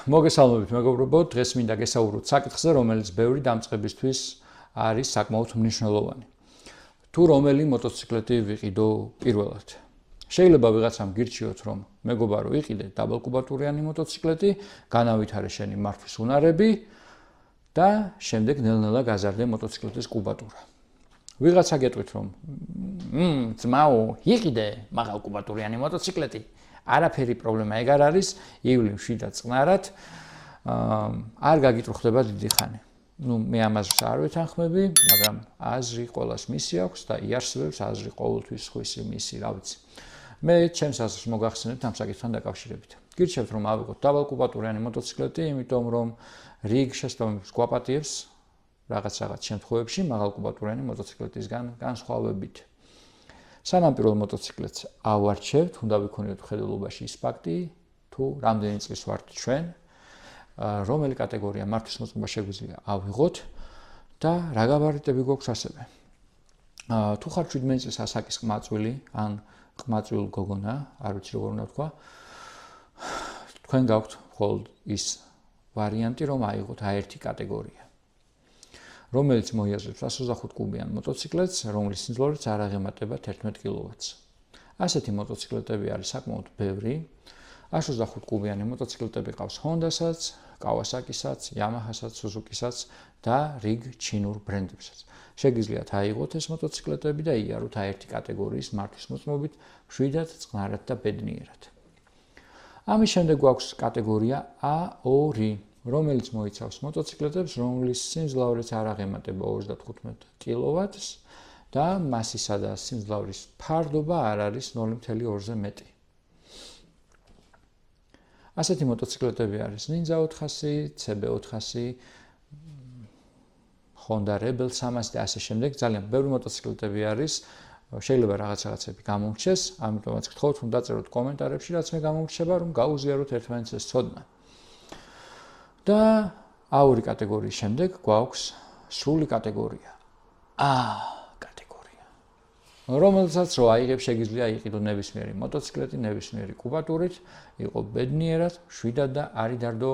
მოგესალმებით მეგობრებო, დღეს მინდა გესაუბროთ საკითხზე, რომელიც ბევრი დამწყებისთვის არის საკმაოდ მნიშვნელოვანი. თუ რომელი მოტოციკლეტი ვიყიდო პირველად? შეიძლება ვიღაცამ გირჩიოთ, რომ მეგობარო იყიდე დაბალკუბატურიანი მოტოციკლეტი, განავითარე შენი მართვის უნარები და შემდეგ ნელ-ნელა გაზარდე მოტოციკლეტის კუბატურა. ვიღაცა გეტყვით, რომ ძმაო, იყიდე მაღალკუბატურიანი მოტოციკლეტი. არაფერი პრობლემა ეგ არ არის, ივლიმში და წყნარად არ გაგიტრუხდება დიდი ხანი. მე ამას არ ვეთანხმები, მაგრამ აზრი ყოველას მისი აქვს და იარსებებს აზრი ყოველთვის სხვისი მისი, რა ვიცი. მე ჩემს აზრს მოგახსენებთ ამ საკითხთან დაკავშირებით. გირჩევთ, რომ ავიღოთ დაბალკუბატურიანი მოტოციკლეტი, იმიტომ რომ რიგ შესაბამისს გვაპატიებს რაღაც შემთხვევებში მაღალკუბატურიანი მოტოციკლეტისგან განსხვავებით. სანამ პირველ მოტოციკლეტს ავარჩევთ, უნდა ვიქონიოთ ხედელობაში ის ფაქტი, თუ რამდენი წლის ვართ ჩვენ, რომელი კატეგორია მართვის მოწყობა შეგვიძლია ავიღოთ და რა გაბარიტები გვაქვს ასევე. თუ ხართ 17 წლის ასაკის ყმაწვილი, ან ყმაწვილ გოგონა, არ ვიცი როგორ უნდა ვთქვა, თქვენ გაქვთ მხოლოდ ის ვარიანტი, რომ აიღოთ A1 კატეგორია, რომელიც მოიაზრებს 125 კუბიან მოტოციკლეტს, რომლის სიმძლავრეც არ აღემატება 11 კილოვატს. ასეთი მოტოციკლეტები არის საკმაოდ ბევრი. 125 კუბიანი მოტოციკლეტები ყავს Honda-საც, Kawasaki-საც, Yamaha-საც, Suzuki-საც და რიგ ჩინურ ბრენდებსაც. შეგიძლიათ აიღოთ ეს მოტოციკლეტები და იაროთ A1 კატეგორიის მართვის მოწმობით, მშვიდად, წყნარად და ბედნიერად. ამის შემდეგ გვაქვს კატეგორია A2, რომელიც მოიცავს მოტოციკლეტებს, რომლის სიმძლავრეც არ აღემატება 35 კილოვატს და მასისა და სიმძლავრის ფარდობა არ არის 0.2-ზე მეტი. ასეთი მოტოციკლეტები არის Ninja 400, CB 400, Honda Rebel 300 და ასე შემდეგ. ძალიან ბევრი მოტოციკლეტები არის. შეიძლება რაღაცები გამომრჩეს, ამიტომაც გთხოვთ, რომ დაწეროთ კომენტარებში, რაც მე გამომრჩება, რომ გაუზიაროთ ერთმანეთს ეს ცოდნა. და A2 კატეგორიის შემდეგ გვაქვს სრული კატეგორია. A კატეგორია. რომელსაც რო აიღებ, შეგიძლია აიყიდო ნებისმიერი მოტოციკლეტი, ნებისმიერი კუბატურით, იყო ბედნიერად, მშვიდად და არ იდარდო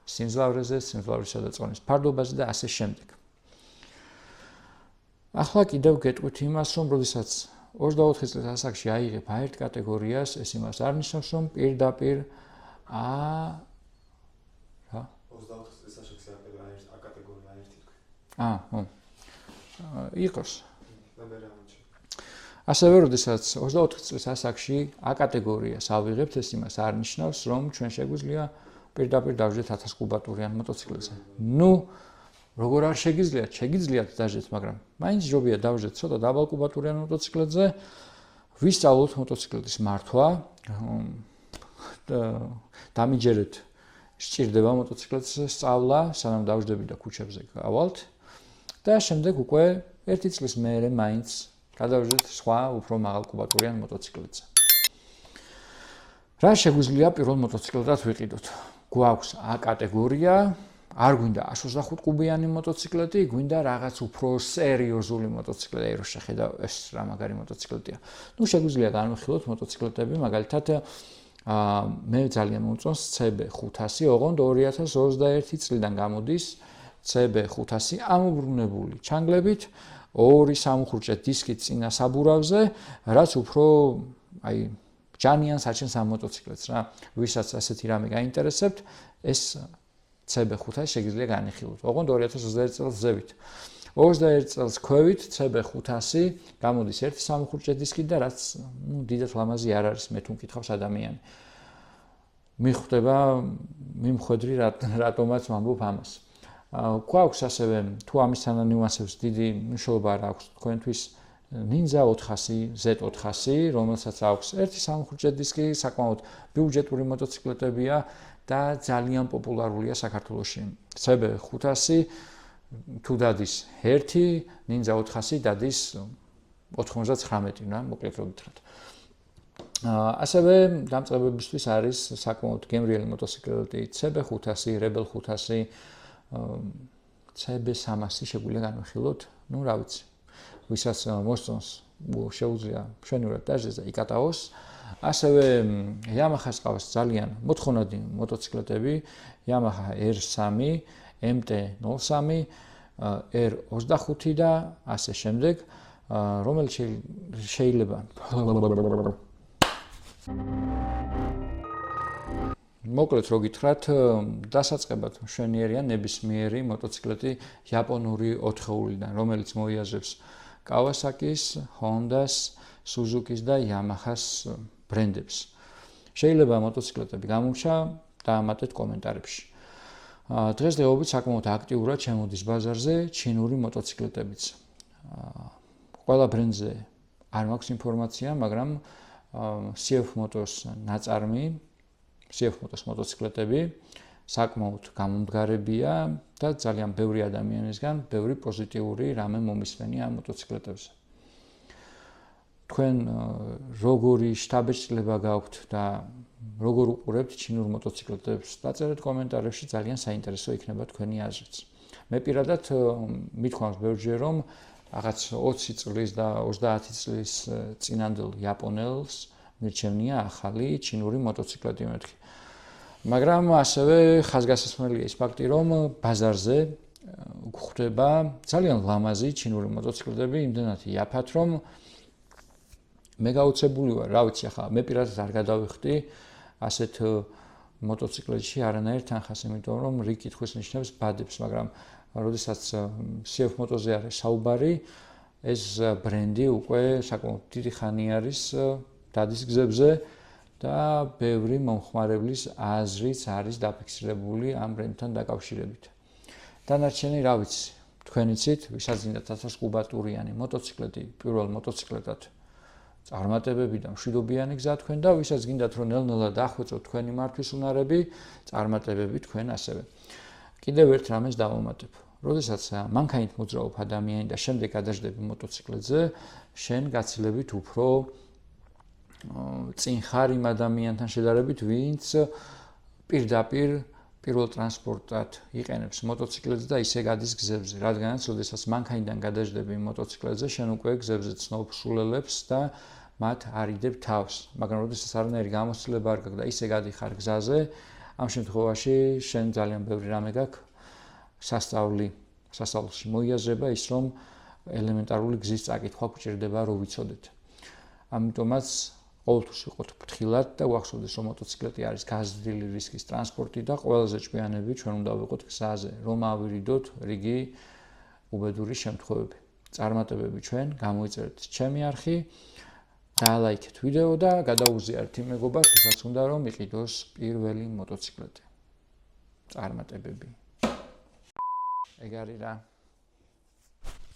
სიმძლავრეზე, სიმძლავრისა და წონის ფარდობაზე და ასე შემდეგ. ახლა კიდევ გეტყვით იმას, რომ როდესაც 24 წლის ასაკში აიღებ A1 კატეგორიას, ეს იმას არ ნიშნავს, რომ პირდაპირ იყოს. ასევე, როდესაც 24 წლის ასაკში A კატეგორიას ავიღებთ, ეს იმას არ ნიშნავს, რომ ჩვენ შეგვიძლია პირდაპირ დავждეთ 1000 კუბატურიან მოტოციკლეტზე. როგორ არ შეგიძლიათ, შეგიძლიათ დაждეთ, მაგრამ მაინც ჯობია დავждეთ ცოტა დაბალკუბატურიან მოტოციკლეტზე, ვისწავლოთ მოტოციკლეტის მართვა, დამიჯერეთ სჭირდება მოტოციკლეტზე სწავლა, სანამ დავждები და ქუჩებზე გავალთ და შემდეგ უკვე 1 წლის მერე მაინც გადავждეთ სხვა უფრო მაღალკუბატურიან მოტოციკლეტზე. რა შეგვიძლია პირველ მოტოციკლეტად ვიყიდოთ? გვაქვს A კატეგორია, არ გვინდა 125 კუბიანი მოტოციკლეტი, გვინდა რაღაც უფრო სერიოზული მოტოციკლეტი, რო შეხედავ ეს რა მაგარი მოტოციკლეტია. შეგვიძლია განვიხილოთ მოტოციკლეტები, მაგალითად მე ძალიან მომწონს CB 500, ოღონდ 2021 წლიდან გამოდის CB 500 ამობრუნებული ჩანგლებით, 2 სამუხრუჭე დისკით წინა საბურავზე, რაც უფრო ჯანიან საჩენს ამ მოტოციკლეტს რა. ვისაც ასეთი რამე გაინტერესებთ, ეს CB 500 შეგიძლია განიხილოთ. ოღონდ 2021 წელს ზევით. 21 წელს ქვევით CB 500 გამოდის 1 სამუხრუჭე დისკით და რაც დიდად ლამაზი არ არის, მე თუ მკითხავს ადამიანი. მიხვდება მიმხედრი რატომაც ვამბობ ამას. გვაქვს ასევე თუ ამისთან ნიუანსებს დიდი მნიშვნელობა არ აქვს თქვენთვის Ninja 400, Z400, რომელსაც აქვს 1 სამუხრუჭე დისკი, საკმაოდ ბიუჯეტური მოტოციკლეტებია და ძალიან პოპულარულია საქართველოში. CB 500 თუ დადის 1, Ninja 400 დადის 99 რა, მოკლედ რო გითხრათ. ასევე დამწყებებისთვის არის საკმაოდ გემრიელი მოტოციკლეტი CB 500, Rebel 500, CB 300 შეგვიძლია განვიხილოთ, რა ვიცი. ვისაც მოსწონს, შეუძლია მშვენივრად დაждდეს და იკატაოს. ასევე Yamaha-ს ყავს ძალიან მოთხოვნადი მოტოციკლეტები, Yamaha R3, MT-03, R25 და ასე შემდეგ, რომელიც შეიძლება მოკლედ რო გითხრათ, დასაწყებად მშვენიერია ნებისმიერი მოტოციკლეტი იაპონური 4-ხეულიდან, რომელიც მოიაზრებს Kawasaki-s, Honda-s, Suzuki-s და Yamaha-s ბრენდებს. შეიძლება მოტოციკლეტები გამორჩა, დაამატეთ კომენტარებში. დღესდღეობით საკმაოდ აქტიურად შემოდის ბაზარზე ჩინური მოტოციკლეტებიც. ყველა ბრენდზე არ მაქვს ინფორმაცია, მაგრამ CF Motors ნაწარმი, CF Motors მოტოციკლეტები საკმაოდ გამომდგარებია და ძალიან ბევრი ადამიანისგან ბევრი პოზიტიური რამე მომისმენია ამ მოტოციკლეტებზე. თქვენ როგორი შთაბეჭდილება გაქვთ და როგორ უყურებთ ჩინურ მოტოციკლეტებს, დაწერეთ კომენტარებში, ძალიან საინტერესო იქნება თქვენი აზრიც. მე პირადად მithქვამს ბევრჯერ, რომ რაღაც 20 წლის და 30 წლის წინანდელ იაპონელს მირჩევნია ახალი ჩინური მოტოციკლეტი მეთქი. მაგრამ ასევე ხაზგასასმელია ის ფაქტი, რომ ბაზარზე გვხვდება ძალიან ლამაზი ჩინური მოტოციკლეტები, იმდენად იაფად, რომ მე გაუცებული ვარ, რა ვიცი, ახლა მე პირადად არ გადავიხდი ასეთ მოტოციკლეტში არანაირ თანხას, იმიტომ რომ რიგ კითხვის ნიშნებს ბადებს, მაგრამ როდესაც CF Motors-ზე არის საუბარი, ეს ბრენდი უკვე საკმაოდ დიდი ხანი არის დადის გზებზე და ბევრი მომხმარებლის აზრიც არის დაფიქსირებული ამ ბრენდთან დაკავშირებით. დანარჩენი, რა ვიცი, თქვენ იცით, ვისაც გინდათ 1000 კუბატურიანი მოტოციკლეტი, პირველ მოტოციკლეტად წარმატებები და მშვიდობიანი გზა თქვენ და ვისაც გინდათ რომ ნელ-ნელა დახვეწოთ თქვენი მართვის უნარები, წარმატებები თქვენ ასევე. კიდევ ერთ რამეს დავამატებ. როდესაც მანქანით მოძრაობ ადამიანი და შემდეგ გადაждები მოტოციკლეტზე, შენ გაცილებით უფრო წინ ხარ იმ ადამიანთან შედარებით, ვინც პირდაპირ პირველ ტრანსპორტად იყენებს მოტოციკლეტს და ისე გადის გზებზე, რადგანაც როდესაც მანქანიდან გადაждები მოტოციკლეტზე, შენ უკვე გზებზე ცნობ სულელებს და მათ არიდებ თავს, მაგრამ როდესაც არანაირი გამოცდილება არ გაქვს და ისე გადიხარ გზაზე, ამ შემთხვევაში შენ ძალიან ბევრი რამე გაქვს სასწავლში მოიაზრება ის, რომ ელემენტარული გზის წაკითხვა გვჭირდება, რომ ვიცოდეთ. ამიტომაც ყოველთვის ვიყოთ ფრთხილად და ვახსოვდეს, რომ მოტოციკლეტი არის გაზრდილი რისკის ტრანსპორტი და ყველაზე ჭკვიანები ჩვენ უნდა ვიყოთ გზაზე, რომ ავირიდოთ რიგი უბედური შემთხვევები. წარმატებები ჩვენ, გამოიწერეთ ჩემი არხი, დაალაიქეთ ვიდეო და გადაუზიარეთ იმ მეგობას, ვისაც უნდა რომ იყიდოს პირველი მოტოციკლეტი. წარმატებები. ეგ არის რა.